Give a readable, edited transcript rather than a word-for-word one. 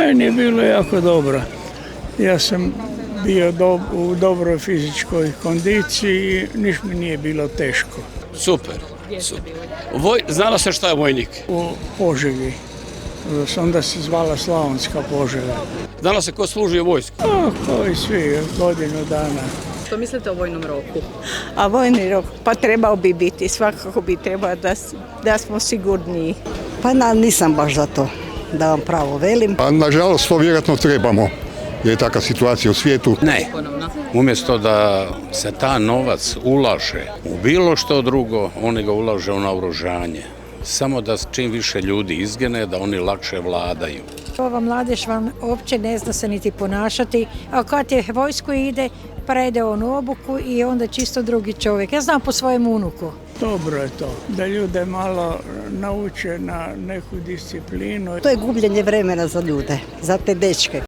Meni je bilo jako dobro. Ja sam bio u dobroj fizičkoj kondiciji i niš mi nije bilo teško. Super. Znala se šta je vojnik? U Požegi. Onda se zvala Slavonska Požega. Znala se ko služi u vojsku? Kao i svi, godinu dana. Što mislite o vojnom roku? A vojni rok, pa trebao bi biti, svakako bi trebao da smo sigurniji. Pa nisam baš za to, da vam pravo velim. Pa nažalost to vjerojatno trebamo, jer je takva situacija u svijetu. Ne. Umjesto da se ta novac ulaže u bilo što drugo, oni ga ulaže u naoružanje. Samo da čim više ljudi izgine, da oni lakše vladaju. Ova mladež vam uopće ne zna se niti ponašati, a kad je vojsku ide, prede on obuku i onda čisto drugi čovjek. Ja znam po svojem unuku. Dobro je to, da ljude malo nauče na neku disciplinu. To je gubljenje vremena za ljude, za te dečke.